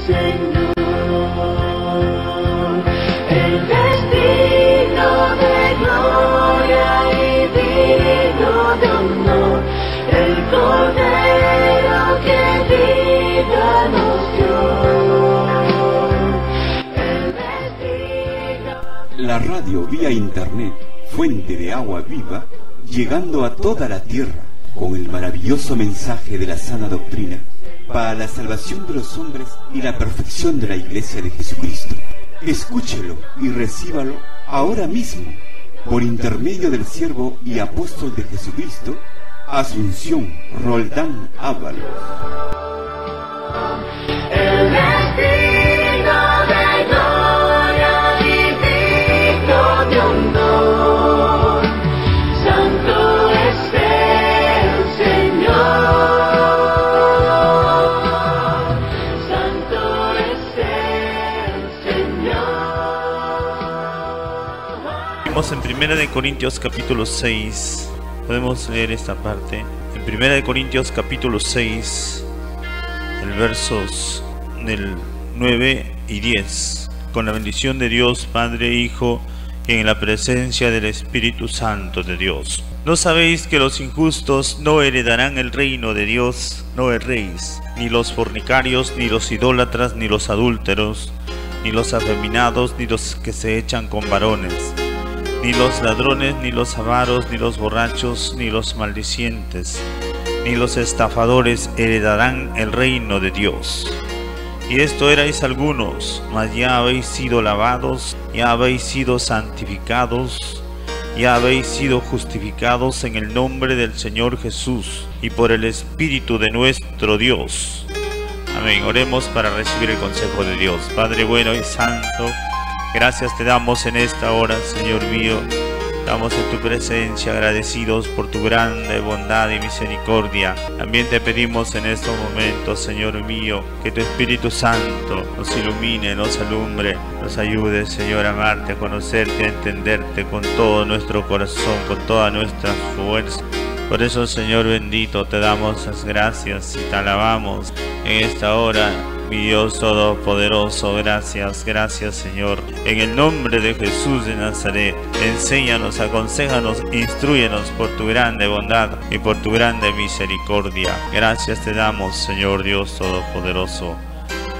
Señor. El destino de gloria y digno de honor, el Cordero que vida nos dio. El destino... La radio vía internet, fuente de agua viva, llegando a toda la tierra con el maravilloso mensaje de la sana doctrina para la salvación de los hombres y la perfección de la Iglesia de Jesucristo. Escúchelo y recíbalo ahora mismo por intermedio del siervo y apóstol de Jesucristo, Asunción Roldán Ábalos. El destino de gloria y digno de honor, santo es el Señor, santo es el Señor. Vamos en 1 Corintios capítulo 6, podemos leer esta parte. En 1 Corintios capítulo 6, el versos del 9 y 10. Con la bendición de Dios Padre e Hijo, y en la presencia del Espíritu Santo de Dios. ¿No sabéis que los injustos no heredarán el reino de Dios? No erréis, ni los fornicarios, ni los idólatras, ni los adúlteros, ni los afeminados, ni los que se echan con varones, ni los ladrones, ni los avaros, ni los borrachos, ni los maldicientes, ni los estafadores heredarán el reino de Dios. Y esto erais algunos, mas ya habéis sido lavados, ya habéis sido santificados, ya habéis sido justificados en el nombre del Señor Jesús y por el Espíritu de nuestro Dios. Amén. Oremos para recibir el consejo de Dios. Padre bueno y santo, gracias te damos en esta hora, Señor mío. Estamos en tu presencia agradecidos por tu grande bondad y misericordia. También te pedimos en estos momentos, Señor mío, que tu Espíritu Santo nos ilumine, nos alumbre, nos ayude, Señor, a amarte, a conocerte, a entenderte con todo nuestro corazón, con toda nuestra fuerza. Por eso, Señor bendito, te damos las gracias y te alabamos en esta hora. Mi Dios todopoderoso, gracias, gracias Señor. En el nombre de Jesús de Nazaret, enséñanos, aconséjanos, instrúyenos por tu grande bondad y por tu grande misericordia. Gracias te damos, Señor Dios todopoderoso.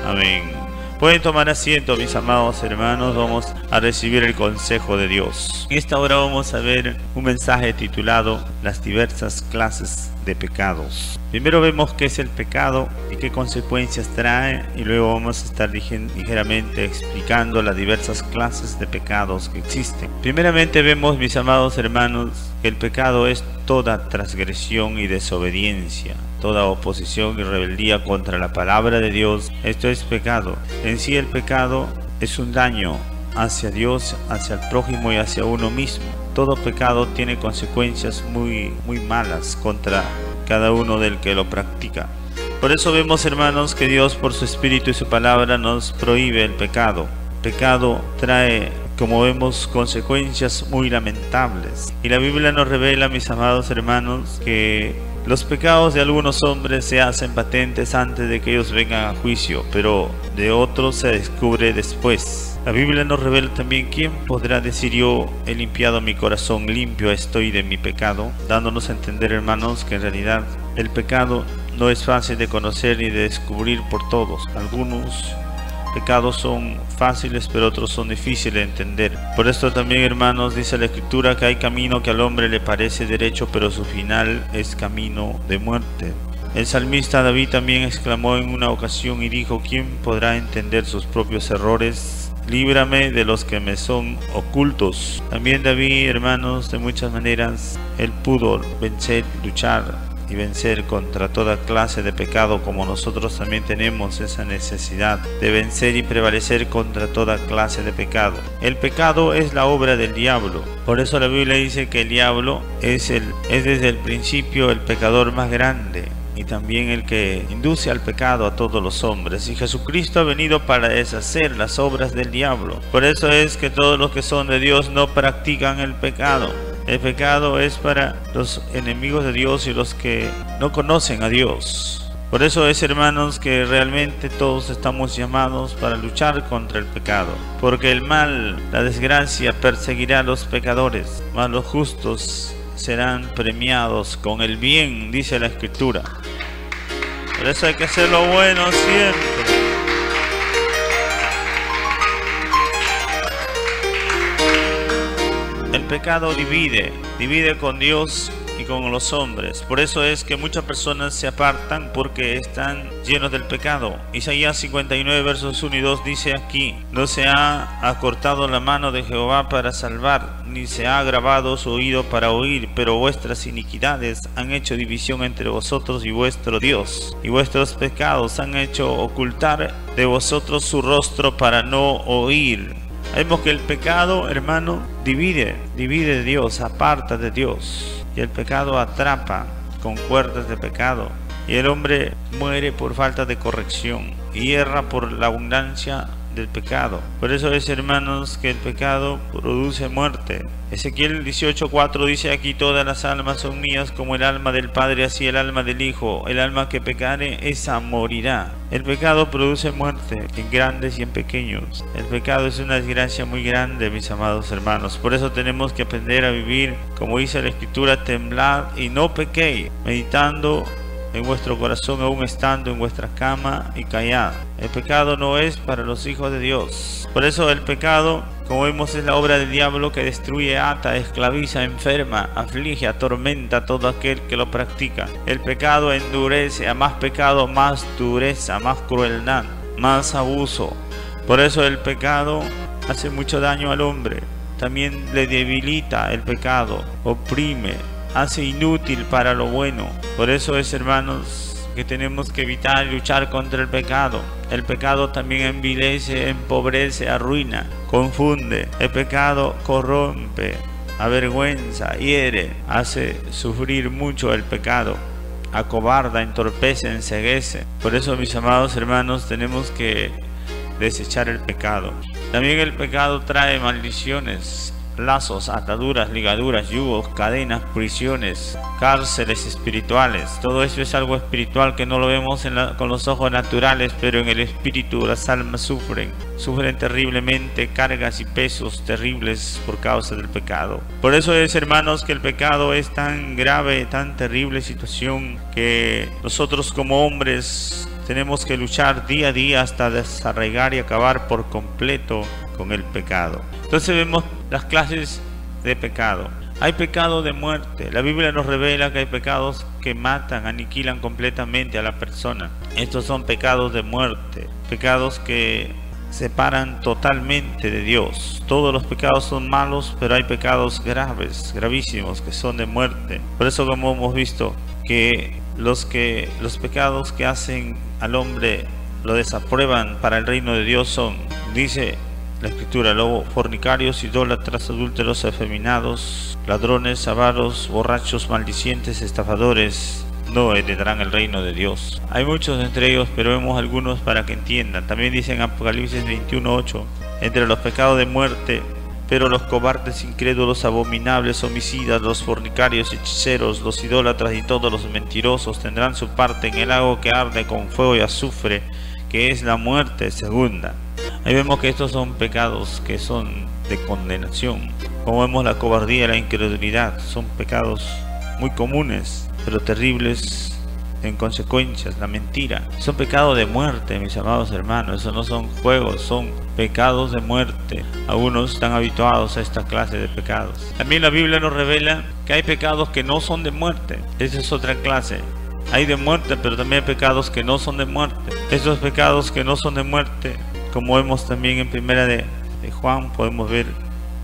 Amén. Pueden tomar asiento, mis amados hermanos, vamos a recibir el consejo de Dios. En esta hora vamos a ver un mensaje titulado Las diversas clases de pecados. Primero vemos qué es el pecado y qué consecuencias trae, y luego vamos a estar ligeramente explicando las diversas clases de pecados que existen. Primeramente vemos, mis amados hermanos, que el pecado es toda transgresión y desobediencia, toda oposición y rebeldía contra la palabra de Dios. Esto es pecado. En sí el pecado es un daño hacia Dios, hacia el prójimo y hacia uno mismo. Todo pecado tiene consecuencias muy malas contra cada uno del que lo practica. Por eso vemos, hermanos, que Dios por su Espíritu y su palabra nos prohíbe el pecado. El pecado trae, como vemos, consecuencias muy lamentables. Y la Biblia nos revela, mis amados hermanos, que los pecados de algunos hombres se hacen patentes antes de que ellos vengan a juicio, pero de otros se descubre después. La Biblia nos revela también: ¿quién podrá decir yo he limpiado mi corazón, limpio estoy de mi pecado? Dándonos a entender, hermanos, que en realidad el pecado no es fácil de conocer ni de descubrir por todos. Algunos pecados son fáciles, pero otros son difíciles de entender. Por esto también, hermanos, dice la Escritura que hay camino que al hombre le parece derecho, pero su final es camino de muerte. El salmista David también exclamó en una ocasión y dijo: ¿quién podrá entender sus propios errores? Líbrame de los que me son ocultos. También David, hermanos, de muchas maneras, él pudo vencer, luchar y vencer contra toda clase de pecado, como nosotros también tenemos esa necesidad de vencer y prevalecer contra toda clase de pecado. El pecado es la obra del diablo. Por eso la Biblia dice que el diablo es desde el principio el pecador más grande, y también el que induce al pecado a todos los hombres. Y Jesucristo ha venido para deshacer las obras del diablo. Por eso es que todos los que son de Dios no practican el pecado. El pecado es para los enemigos de Dios y los que no conocen a Dios. Por eso es, hermanos, que realmente todos estamos llamados para luchar contra el pecado, porque el mal, la desgracia perseguirá a los pecadores, mas los justos serán premiados con el bien, dice la Escritura. Por eso hay que hacer lo bueno siempre. El pecado divide con Dios y con los hombres. Por eso es que muchas personas se apartan, porque están llenos del pecado. Isaías 59 versos 1 y 2 dice aquí: no se ha acortado la mano de Jehová para salvar, ni se ha agravado su oído para oír, pero vuestras iniquidades han hecho división entre vosotros y vuestro Dios, y vuestros pecados han hecho ocultar de vosotros su rostro para no oír. Vemos que el pecado, hermano, divide de Dios, aparta de Dios. Y el pecado atrapa con cuerdas de pecado. Y el hombre muere por falta de corrección y erra por la abundancia del pecado. Por eso es, hermanos, que el pecado produce muerte. Ezequiel 18:4 dice aquí: todas las almas son mías, como el alma del Padre, así el alma del Hijo. El alma que pecare, esa morirá. El pecado produce muerte, en grandes y en pequeños. El pecado es una desgracia muy grande, mis amados hermanos. Por eso tenemos que aprender a vivir, como dice la Escritura: temblad y no pequéis, meditando en vuestro corazón, aún estando en vuestra cama, y callad. El pecado no es para los hijos de Dios. Por eso el pecado, como vemos, es la obra del diablo, que destruye, ata, esclaviza, enferma, aflige, atormenta a todo aquel que lo practica. El pecado endurece, a más pecado más dureza, más crueldad, más abuso. Por eso el pecado hace mucho daño al hombre. También le debilita el pecado, oprime, hace inútil para lo bueno. Por eso es, hermanos, que tenemos que evitar y luchar contra el pecado. El pecado también envilece, empobrece, arruina, confunde. El pecado corrompe, avergüenza, hiere, hace sufrir mucho el pecado, acobarda, entorpece, enceguece. Por eso, mis amados hermanos, tenemos que desechar el pecado. También el pecado trae maldiciones, lazos, ataduras, ligaduras, yugos, cadenas, prisiones, cárceles espirituales. Todo eso es algo espiritual que no lo vemos con los ojos naturales, pero en el espíritu las almas sufren terriblemente cargas y pesos terribles por causa del pecado. Por eso es, hermanos, que el pecado es tan grave, tan terrible situación, que nosotros como hombres tenemos que luchar día a día hasta desarraigar y acabar por completo con el pecado. Entonces vemos las clases de pecado. Hay pecado de muerte. La Biblia nos revela que hay pecados que matan, aniquilan completamente a la persona. Estos son pecados de muerte, pecados que separan totalmente de Dios. Todos los pecados son malos, pero hay pecados graves, gravísimos, que son de muerte. Por eso, como hemos visto, que los pecados que hacen al hombre lo desaprueban para el reino de Dios son, dice la Escritura, lobos, fornicarios, idólatras, adúlteros, afeminados, ladrones, avaros, borrachos, maldicientes, estafadores, no heredarán el reino de Dios. Hay muchos entre ellos, pero vemos algunos para que entiendan. También dice en Apocalipsis 21:8, entre los pecados de muerte: pero los cobardes, incrédulos, abominables, homicidas, los fornicarios, hechiceros, los idólatras y todos los mentirosos tendrán su parte en el lago que arde con fuego y azufre, que es la muerte segunda. Ahí vemos que estos son pecados que son de condenación. Como vemos, la cobardía y la incredulidad son pecados muy comunes, pero terribles en consecuencias. La mentira son pecados de muerte, mis amados hermanos. Eso no son juegos, son pecados de muerte. Algunos están habituados a esta clase de pecados. También la Biblia nos revela que hay pecados que no son de muerte. Esa es otra clase. Hay de muerte, pero también hay pecados que no son de muerte. Estos pecados que no son de muerte, como vemos también en primera de Juan, podemos ver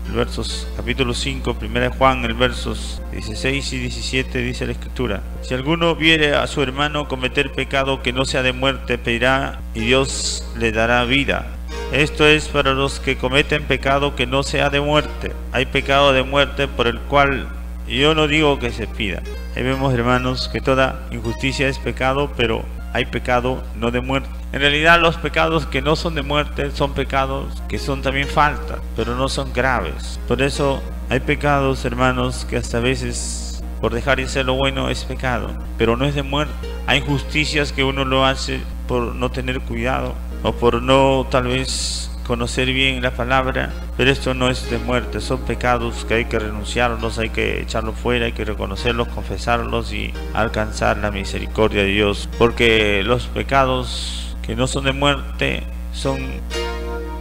el versos, capítulo 5, primera de Juan, el versos 16 y 17, dice la Escritura: si alguno viere a su hermano cometer pecado que no sea de muerte, pedirá y Dios le dará vida. Esto es para los que cometen pecado que no sea de muerte. Hay pecado de muerte por el cual yo no digo que se pida. Ahí vemos, hermanos, que toda injusticia es pecado, pero hay pecado no de muerte. En realidad, los pecados que no son de muerte son pecados que son también faltas, pero no son graves. Por eso hay pecados, hermanos, que hasta a veces por dejar de hacer lo bueno es pecado, pero no es de muerte. Hay injusticias que uno lo hace por no tener cuidado o por no tal vez conocer bien la palabra, pero esto no es de muerte, son pecados que hay que renunciarlos, hay que echarlos fuera, hay que reconocerlos, confesarlos y alcanzar la misericordia de Dios, porque los pecados que no son de muerte son,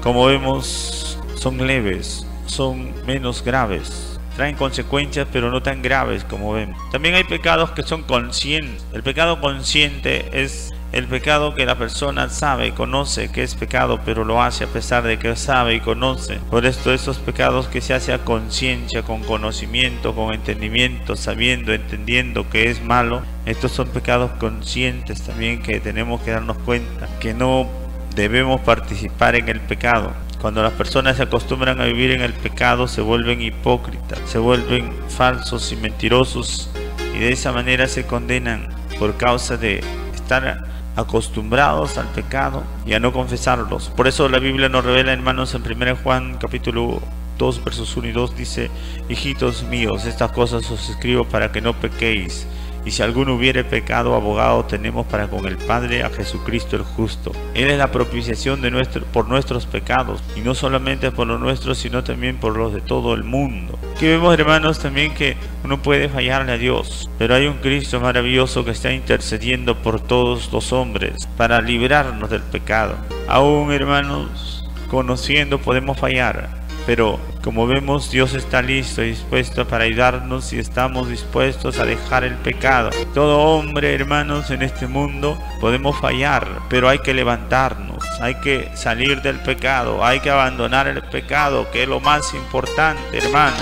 como vemos, son leves, son menos graves, traen consecuencias pero no tan graves como vemos. También hay pecados que son conscientes. El pecado consciente es el pecado que la persona sabe y conoce que es pecado, pero lo hace a pesar de que sabe y conoce. Por esto esos pecados que se hace a conciencia, con conocimiento, con entendimiento, sabiendo, entendiendo que es malo, estos son pecados conscientes también, que tenemos que darnos cuenta que no debemos participar en el pecado. Cuando las personas se acostumbran a vivir en el pecado, se vuelven hipócritas, se vuelven falsos y mentirosos, y de esa manera se condenan por causa de estar acostumbrados al pecado y a no confesarlos. Por eso la Biblia nos revela, hermanos, en 1 Juan capítulo 2 versos 1 y 2 dice: hijitos míos, estas cosas os escribo para que no pequéis. Y si alguno hubiere pecado, abogado tenemos para con el Padre, a Jesucristo el justo. Él es la propiciación de por nuestros pecados, y no solamente por los nuestros, sino también por los de todo el mundo. Aquí vemos, hermanos, también que uno puede fallarle a Dios, pero hay un Cristo maravilloso que está intercediendo por todos los hombres para librarnos del pecado. Aún, hermanos, conociendo podemos fallar, pero como vemos, Dios está listo y dispuesto para ayudarnos si estamos dispuestos a dejar el pecado. Todo hombre, hermanos, en este mundo podemos fallar, pero hay que levantarnos, hay que salir del pecado, hay que abandonar el pecado, que es lo más importante, hermano.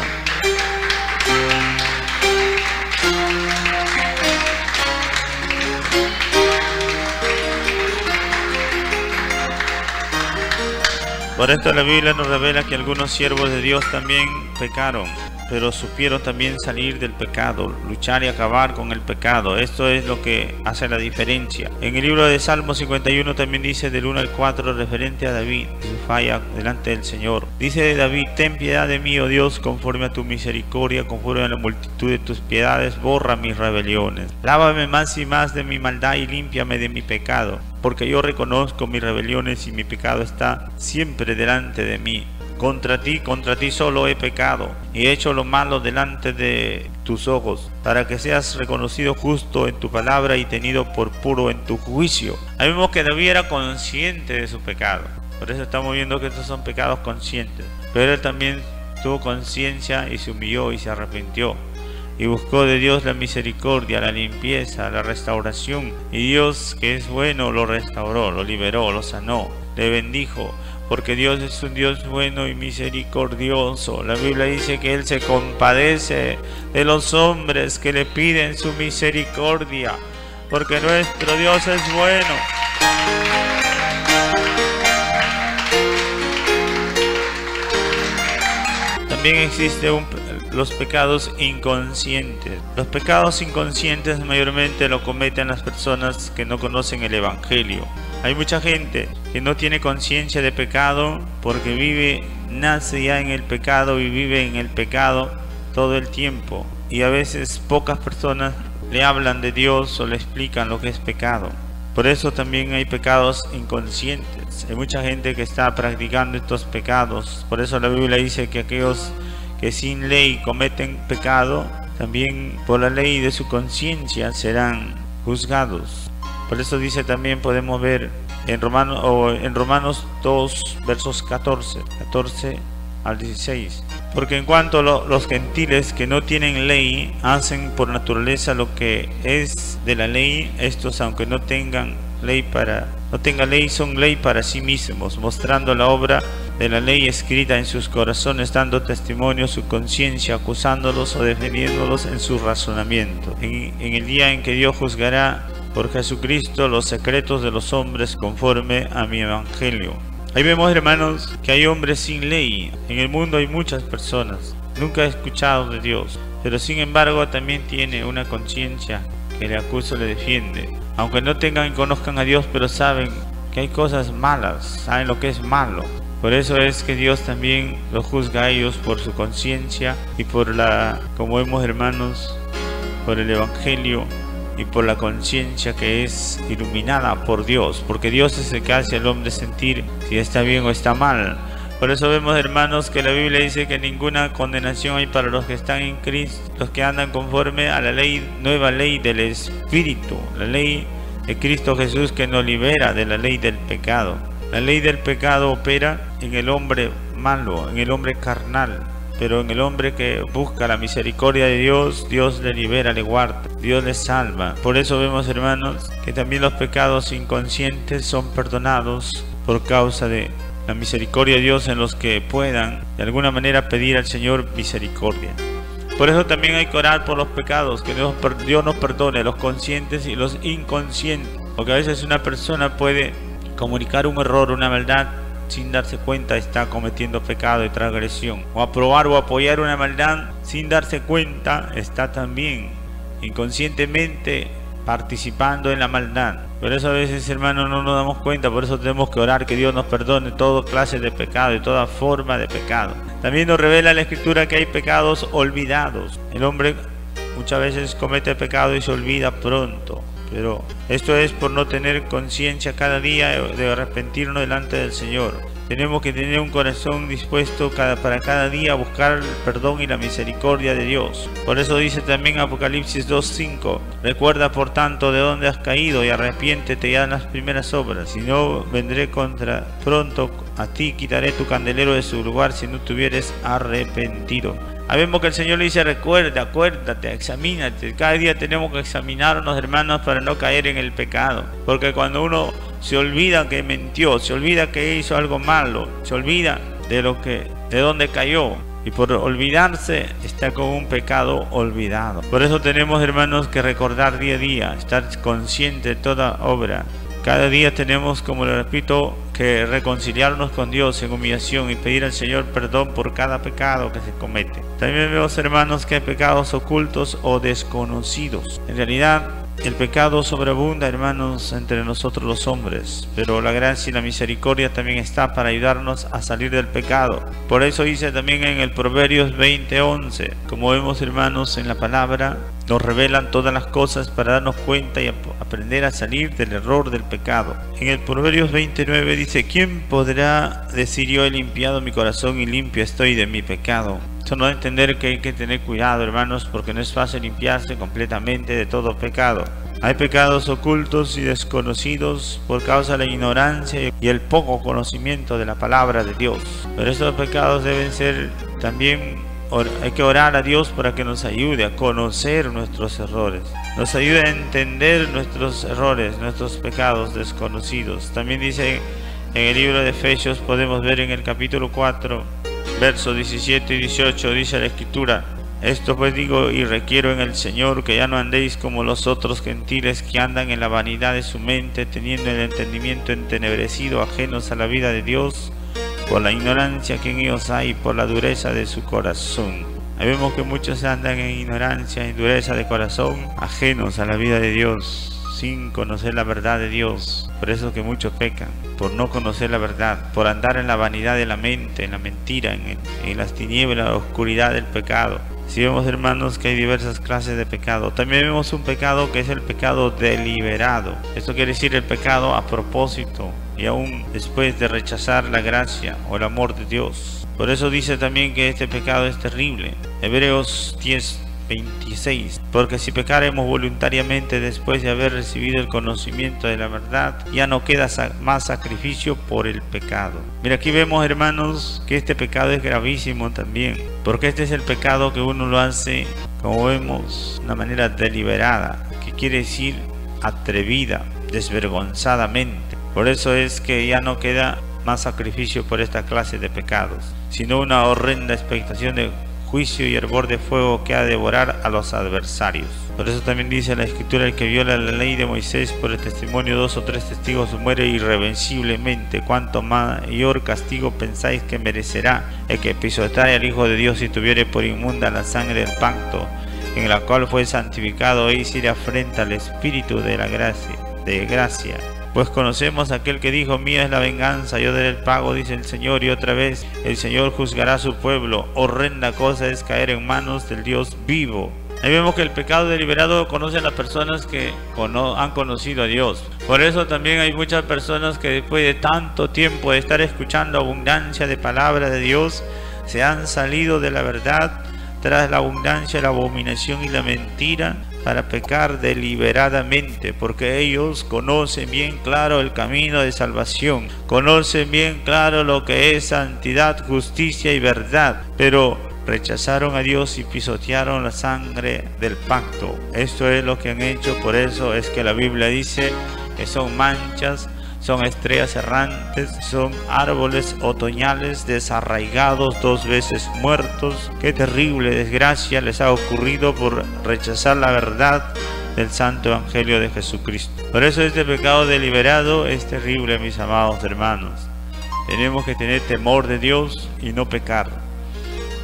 Por esto la Biblia nos revela que algunos siervos de Dios también pecaron, pero supieron también salir del pecado, luchar y acabar con el pecado. Esto es lo que hace la diferencia. En el libro de Salmos 51 también dice del 1 al 4 referente a David, su falla delante del Señor. Dice de David: ten piedad de mí, oh Dios, conforme a tu misericordia, conforme a la multitud de tus piedades, borra mis rebeliones. Lávame más y más de mi maldad y límpiame de mi pecado, porque yo reconozco mis rebeliones y mi pecado está siempre delante de mí. Contra ti solo he pecado y he hecho lo malo delante de tus ojos, para que seas reconocido justo en tu palabra y tenido por puro en tu juicio. Ahí vemos que David era consciente de su pecado. Por eso estamos viendo que estos son pecados conscientes. Pero él también tuvo conciencia y se humilló y se arrepintió. Y buscó de Dios la misericordia, la limpieza, la restauración. Y Dios, que es bueno, lo restauró, lo liberó, lo sanó, le bendijo. Porque Dios es un Dios bueno y misericordioso. La Biblia dice que Él se compadece de los hombres que le piden su misericordia, porque nuestro Dios es bueno. También existen los pecados inconscientes. Los pecados inconscientes mayormente lo cometen las personas que no conocen el Evangelio. Hay mucha gente que no tiene conciencia de pecado porque nace ya en el pecado y vive en el pecado todo el tiempo. Y a veces pocas personas le hablan de Dios o le explican lo que es pecado. Por eso también hay pecados inconscientes. Hay mucha gente que está practicando estos pecados. Por eso la Biblia dice que aquellos que sin ley cometen pecado, también por la ley de su conciencia serán juzgados. Por eso dice también, podemos ver en Romanos 2 versos 14 al 16. Porque en cuanto los gentiles que no tienen ley hacen por naturaleza lo que es de la ley, estos aunque no tengan ley, son ley para sí mismos, mostrando la obra de la ley escrita en sus corazones, dando testimonio su conciencia, acusándolos o defendiéndolos en su razonamiento. En el día en que Dios juzgará por Jesucristo los secretos de los hombres conforme a mi evangelio. Ahí vemos, hermanos, que hay hombres sin ley. En el mundo hay muchas personas. Nunca he escuchado de Dios, pero sin embargo también tiene una conciencia que le acusa o le defiende. Aunque no tengan y conozcan a Dios, pero saben que hay cosas malas, saben lo que es malo. Por eso es que Dios también los juzga a ellos por su conciencia y por como vemos, hermanos, por el evangelio y por la conciencia que es iluminada por Dios, porque Dios es el que hace al hombre sentir si está bien o está mal. Por eso vemos, hermanos, que la Biblia dice que ninguna condenación hay para los que están en Cristo, los que andan conforme a la ley, nueva ley del Espíritu, la ley de Cristo Jesús, que nos libera de la ley del pecado. La ley del pecado opera en el hombre malo, en el hombre carnal, pero en el hombre que busca la misericordia de Dios, Dios le libera, le guarda, Dios le salva. Por eso vemos, hermanos, que también los pecados inconscientes son perdonados por causa de la misericordia de Dios en los que puedan de alguna manera pedir al Señor misericordia. Por eso también hay que orar por los pecados, que Dios nos perdone, los conscientes y los inconscientes, porque a veces una persona puede comunicar un error, una maldad, sin darse cuenta está cometiendo pecado y transgresión, o aprobar o apoyar una maldad sin darse cuenta está también inconscientemente participando en la maldad. Por eso a veces, hermanos, no nos damos cuenta. Por eso tenemos que orar que Dios nos perdone toda clase de pecado y toda forma de pecado. También nos revela la Escritura que hay pecados olvidados. El hombre muchas veces comete pecado y se olvida pronto, pero esto es por no tener conciencia cada día de arrepentirnos delante del Señor. Tenemos que tener un corazón dispuesto para cada día a buscar el perdón y la misericordia de Dios. Por eso dice también Apocalipsis 2:5: recuerda por tanto de dónde has caído y arrepiéntete y haz las primeras obras. Si no, vendré pronto a ti, quitaré tu candelero de su lugar si no te hubieres arrepentido. Sabemos que el Señor le dice: recuerda, acuérdate, examínate. Cada día tenemos que examinarnos, hermanos, para no caer en el pecado. Porque cuando uno se olvida que mintió, se olvida que hizo algo malo, se olvida de dónde cayó, y por olvidarse está con un pecado olvidado. Por eso tenemos, hermanos, que recordar día a día, estar consciente de toda obra. Cada día tenemos, como le repito, que reconciliarnos con Dios en humillación y pedir al Señor perdón por cada pecado que se comete. También vemos, hermanos, que hay pecados ocultos o desconocidos. En realidad, el pecado sobreabunda, hermanos, entre nosotros los hombres, pero la gracia y la misericordia también está para ayudarnos a salir del pecado. Por eso dice también en el Proverbios 20:11, como vemos, hermanos, en la palabra nos revelan todas las cosas para darnos cuenta y aprender a salir del error del pecado. En el Proverbios 29 dice: ¿quién podrá decir yo he limpiado mi corazón y limpio estoy de mi pecado? Esto nos da a entender que hay que tener cuidado, hermanos, porque no es fácil limpiarse completamente de todo pecado. Hay pecados ocultos y desconocidos por causa de la ignorancia y el poco conocimiento de la palabra de Dios. Pero estos pecados deben ser también, hay que orar a Dios para que nos ayude a conocer nuestros errores, nos ayude a entender nuestros errores, nuestros pecados desconocidos. También dice en el libro de Efesios, podemos ver en el capítulo 4, versos 17 y 18, dice la Escritura: esto pues digo y requiero en el Señor, que ya no andéis como los otros gentiles que andan en la vanidad de su mente, teniendo el entendimiento entenebrecido, ajenos a la vida de Dios, por la ignorancia que en ellos hay, por la dureza de su corazón. Vemos que muchos andan en ignorancia y dureza de corazón, ajenos a la vida de Dios, sin conocer la verdad de Dios. Por eso que muchos pecan, por no conocer la verdad, por andar en la vanidad de la mente, en la mentira, en las tinieblas, la oscuridad del pecado. Si vemos, hermanos, que hay diversas clases de pecado. También vemos un pecado que es el pecado deliberado. Esto quiere decir el pecado a propósito y aún después de rechazar la gracia o el amor de Dios. Por eso dice también que este pecado es terrible. Hebreos 10:26: porque si pecaremos voluntariamente después de haber recibido el conocimiento de la verdad, ya no queda más sacrificio por el pecado. Mira, aquí vemos, hermanos, que este pecado es gravísimo también, porque este es el pecado que uno lo hace, como vemos, de una manera deliberada, que quiere decir atrevida, desvergonzadamente. Por eso es que ya no queda más sacrificio por esta clase de pecados, sino una horrenda expectación de juicio y hervor de fuego que ha de devorar a los adversarios. Por eso también dice la Escritura: el que viola la ley de Moisés por el testimonio de 2 o 3 testigos muere irreversiblemente. Cuanto mayor castigo pensáis que merecerá el que pisoteare al Hijo de Dios y tuviere por inmunda la sangre del pacto, en la cual fue santificado, e hiciere afrenta al Espíritu de la gracia. Pues conocemos a aquel que dijo: mía es la venganza, yo daré el pago, dice el Señor. Y otra vez, el Señor juzgará a su pueblo. Horrenda cosa es caer en manos del Dios vivo. Ahí vemos que el pecado deliberado conoce a las personas que han conocido a Dios. Por eso también hay muchas personas que después de tanto tiempo de estar escuchando abundancia de palabra de Dios, se han salido de la verdad tras la abundancia, la abominación y la mentira para pecar deliberadamente, porque ellos conocen bien claro el camino de salvación, conocen bien claro lo que es santidad, justicia y verdad, pero rechazaron a Dios y pisotearon la sangre del pacto. Esto es lo que han hecho. Por eso es que la Biblia dice que son manchas, son estrellas errantes, son árboles otoñales desarraigados, 2 veces muertos. Qué terrible desgracia les ha ocurrido por rechazar la verdad del santo evangelio de Jesucristo. Por eso este pecado deliberado es terrible, mis amados hermanos. Tenemos que tener temor de Dios y no pecar.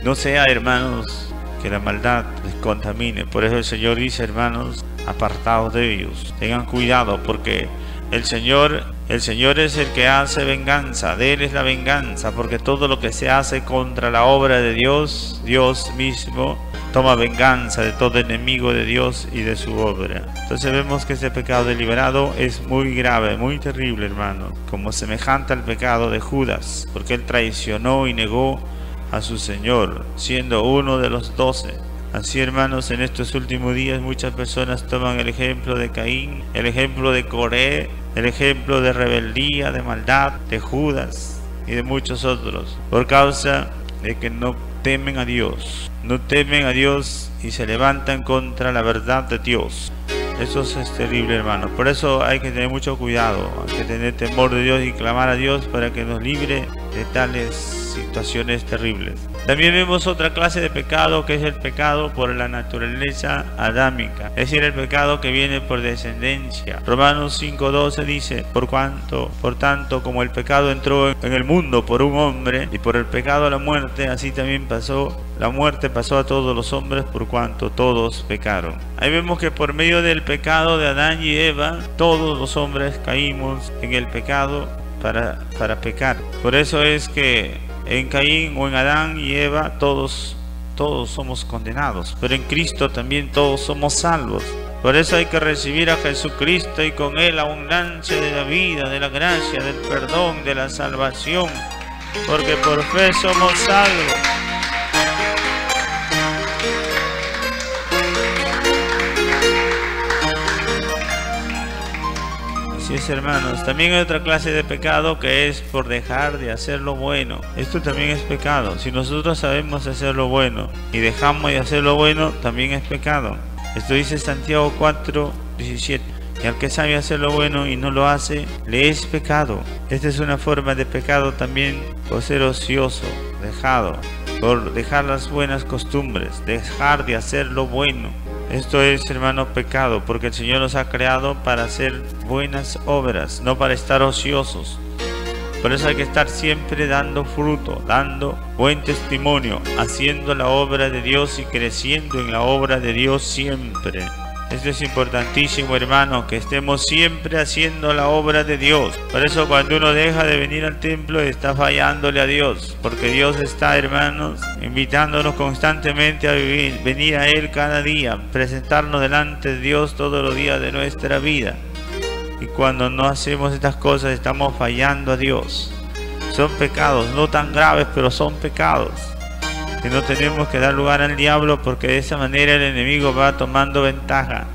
No sea, hermanos, que la maldad les contamine. Por eso el Señor dice, hermanos, apartaos de ellos. Tengan cuidado, porque el Señor es el que hace venganza. De Él es la venganza, porque todo lo que se hace contra la obra de Dios, Dios mismo toma venganza de todo enemigo de Dios y de su obra. Entonces vemos que ese pecado deliberado es muy grave, muy terrible, hermanos, como semejante al pecado de Judas, porque él traicionó y negó a su Señor, siendo uno de los 12. Así, hermanos, en estos últimos días muchas personas toman el ejemplo de Caín, el ejemplo de Coré, el ejemplo de rebeldía, de maldad, de Judas y de muchos otros, por causa de que no temen a Dios, y se levantan contra la verdad de Dios. Eso es terrible, hermanos. Por eso hay que tener mucho cuidado, hay que tener temor de Dios y clamar a Dios para que nos libre de tales situaciones terribles. También vemos otra clase de pecado, que es el pecado por la naturaleza adámica, es decir, el pecado que viene por descendencia. Romanos 5:12 dice, por tanto, como el pecado entró en el mundo por un hombre, y por el pecado la muerte, así también la muerte pasó a todos los hombres, por cuanto todos pecaron. Ahí vemos que por medio del pecado de Adán y Eva, todos los hombres caímos en el pecado para pecar. Por eso es que en Caín o en Adán y Eva todos somos condenados, pero en Cristo también todos somos salvos. Por eso hay que recibir a Jesucristo y con Él la abundancia de la vida, de la gracia, del perdón, de la salvación, porque por fe somos salvos. Así es, hermanos. También hay otra clase de pecado, que es por dejar de hacer lo bueno. Esto también es pecado. Si nosotros sabemos hacer lo bueno y dejamos de hacer lo bueno, también es pecado. Esto dice Santiago 4:17. Y al que sabe hacer lo bueno y no lo hace, le es pecado. Esta es una forma de pecado también, por ser ocioso, por dejar las buenas costumbres, dejar de hacer lo bueno. Esto es, hermano, pecado, porque el Señor nos ha creado para hacer buenas obras, no para estar ociosos. Por eso hay que estar siempre dando fruto, dando buen testimonio, haciendo la obra de Dios y creciendo en la obra de Dios siempre. Esto es importantísimo, hermano, que estemos siempre haciendo la obra de Dios. Por eso cuando uno deja de venir al templo, está fallándole a Dios, porque Dios está, hermanos, invitándonos constantemente a venir a Él cada día, presentarnos delante de Dios todos los días de nuestra vida. Y cuando no hacemos estas cosas, estamos fallando a Dios. Son pecados, no tan graves, pero son pecados, que no tenemos que dar lugar al diablo, porque de esa manera el enemigo va tomando ventaja.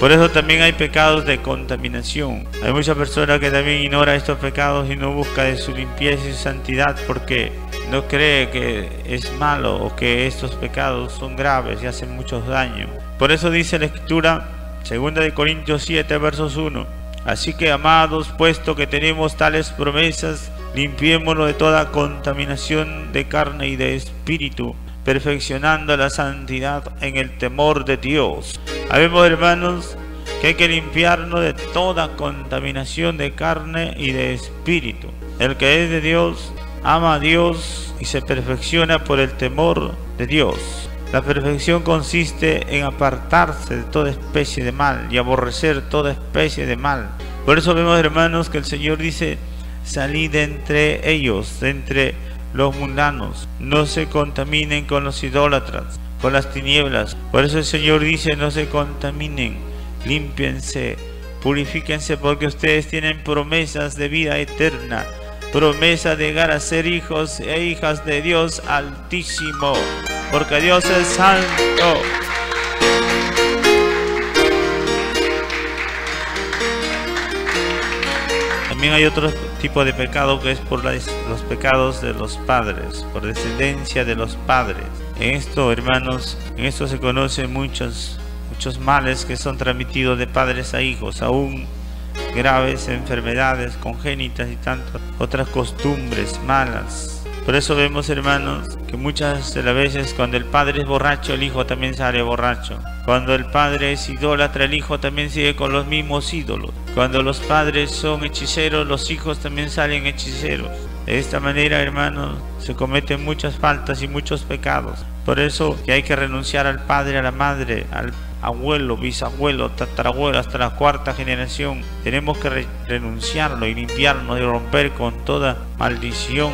Por eso también hay pecados de contaminación. Hay muchas personas que también ignoran estos pecados y no buscan de su limpieza y su santidad, porque no cree que es malo o que estos pecados son graves y hacen muchos daños. Por eso dice la Escritura, 2 Corintios 7, versos 1. Así que, amados, puesto que tenemos tales promesas, limpiémonos de toda contaminación de carne y de espíritu, perfeccionando la santidad en el temor de Dios. Sabemos, hermanos, que hay que limpiarnos de toda contaminación de carne y de espíritu. El que es de Dios ama a Dios y se perfecciona por el temor de Dios. La perfección consiste en apartarse de toda especie de mal y aborrecer toda especie de mal. Por eso vemos, hermanos, que el Señor dice: salid de entre ellos, de entre los mundanos, no se contaminen con los idólatras, con las tinieblas. Por eso el Señor dice: no se contaminen, límpiense, purifíquense, porque ustedes tienen promesas de vida eterna, promesa de llegar a ser hijos e hijas de Dios Altísimo, porque Dios es santo. También hay otro tipo de pecado, que es por los pecados de los padres, por descendencia de los padres. En esto, hermanos, en esto se conocen muchos males que son transmitidos de padres a hijos, aún graves enfermedades congénitas y tantas otras costumbres malas. Por eso vemos, hermanos, que muchas de las veces cuando el padre es borracho, el hijo también sale borracho. Cuando el padre es idólatra, el hijo también sigue con los mismos ídolos. Cuando los padres son hechiceros, los hijos también salen hechiceros. De esta manera, hermanos, se cometen muchas faltas y muchos pecados. Por eso que hay que renunciar al padre, a la madre, al abuelo, bisabuelo, tatarabuelo, hasta la cuarta generación. Tenemos que renunciarlo y limpiarnos y romper con toda maldición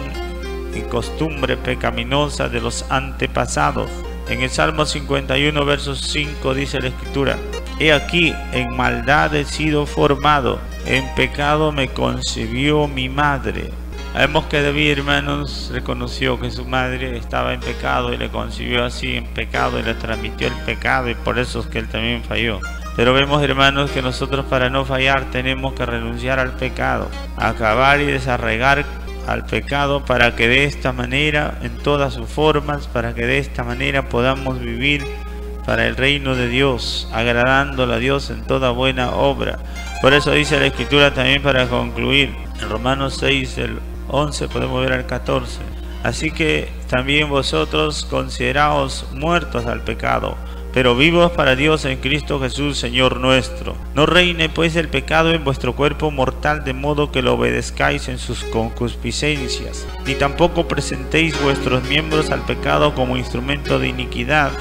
y costumbre pecaminosa de los antepasados. En el Salmo 51, verso 5 dice la Escritura: he aquí, en maldad he sido formado, en pecado me concibió mi madre. Vemos que David, hermanos, reconoció que su madre estaba en pecado y le concibió así en pecado y le transmitió el pecado, y por eso es que él también falló. Pero vemos, hermanos, que nosotros, para no fallar, tenemos que renunciar al pecado, acabar y desarraigar al pecado, para que de esta manera, en todas sus formas, para que de esta manera podamos vivir para el reino de Dios, agradándole a Dios en toda buena obra. Por eso dice la Escritura también, para concluir, en Romanos 6, el 11, podemos ver al 14: así que también vosotros consideraos muertos al pecado, pero vivos para Dios en Cristo Jesús, Señor nuestro. No reine pues el pecado en vuestro cuerpo mortal, de modo que lo obedezcáis en sus concupiscencias, ni tampoco presentéis vuestros miembros al pecado como instrumento de iniquidad,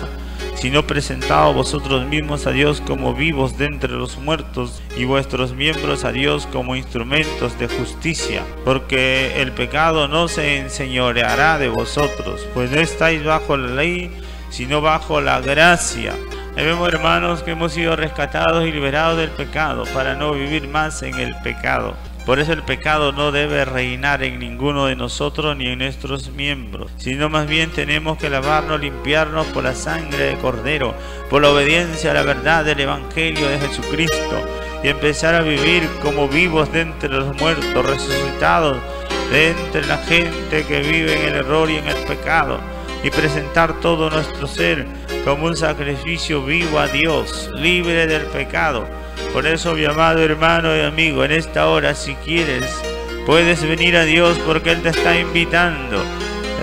sino presentaos vosotros mismos a Dios como vivos de entre los muertos, y vuestros miembros a Dios como instrumentos de justicia. Porque el pecado no se enseñoreará de vosotros, pues no estáis bajo la ley, sino bajo la gracia. Vemos, hermanos, que hemos sido rescatados y liberados del pecado, para no vivir más en el pecado. Por eso el pecado no debe reinar en ninguno de nosotros ni en nuestros miembros, sino más bien tenemos que lavarnos, limpiarnos por la sangre de Cordero, por la obediencia a la verdad del Evangelio de Jesucristo, y empezar a vivir como vivos de entre los muertos, resucitados de entre la gente que vive en el error y en el pecado, y presentar todo nuestro ser como un sacrificio vivo a Dios, libre del pecado. Por eso, mi amado hermano y amigo, en esta hora, si quieres, puedes venir a Dios, porque Él te está invitando.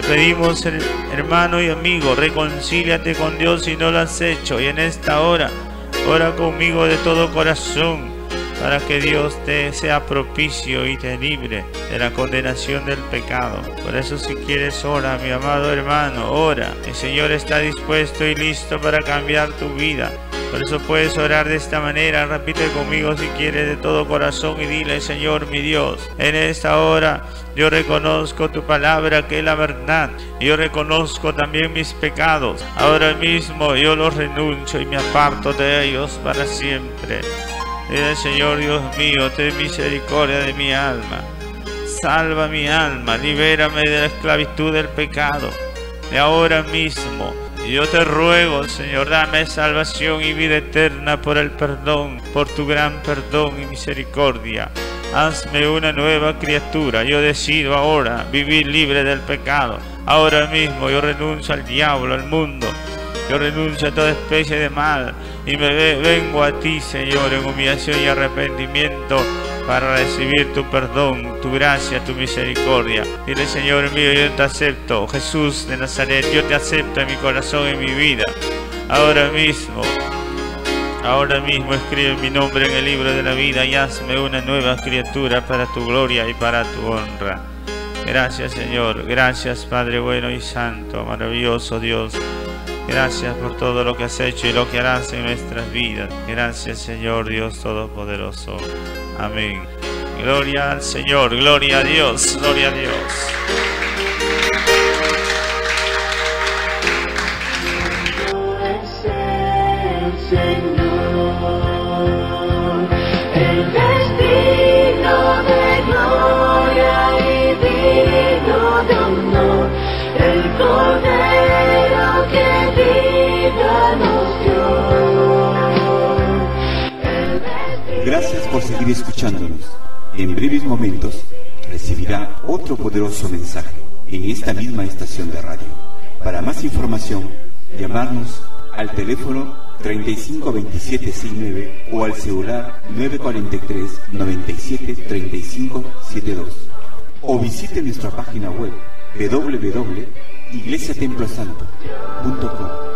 Te pedimos, hermano y amigo, reconcíliate con Dios si no lo has hecho, y en esta hora, ora conmigo de todo corazón, para que Dios te sea propicio y te libre de la condenación del pecado. Por eso, si quieres, ora, mi amado hermano, ora. El Señor está dispuesto y listo para cambiar tu vida. Por eso puedes orar de esta manera. Repite conmigo si quieres de todo corazón y dile: Señor mi Dios, en esta hora yo reconozco tu palabra, que es la verdad. Yo reconozco también mis pecados. Ahora mismo yo los renuncio y me aparto de ellos para siempre. Dile: Señor Dios mío, ten misericordia de mi alma. Salva mi alma, libérame de la esclavitud del pecado. De ahora mismo, yo te ruego, Señor, dame salvación y vida eterna por el perdón, por tu gran perdón y misericordia. Hazme una nueva criatura. Yo decido ahora vivir libre del pecado. Ahora mismo yo renuncio al diablo, al mundo. Yo renuncio a toda especie de mal y vengo a ti, Señor, en humillación y arrepentimiento, para recibir tu perdón, tu gracia, tu misericordia. Dile: Señor mío, yo te acepto. Jesús de Nazaret, yo te acepto en mi corazón y en mi vida. Ahora mismo escribe mi nombre en el libro de la vida y hazme una nueva criatura para tu gloria y para tu honra. Gracias, Señor. Gracias, Padre bueno y santo, maravilloso Dios. Gracias por todo lo que has hecho y lo que harás en nuestras vidas. Gracias, Señor Dios Todopoderoso. Amén. Gloria al Señor, gloria a Dios, gloria a Dios. Gracias por seguir escuchándonos. En breves momentos recibirá otro poderoso mensaje en esta misma estación de radio. Para más información, llamarnos al teléfono 352769 o al celular 943 97 35 72 o visite nuestra página web www.iglesiatemplosanto.com.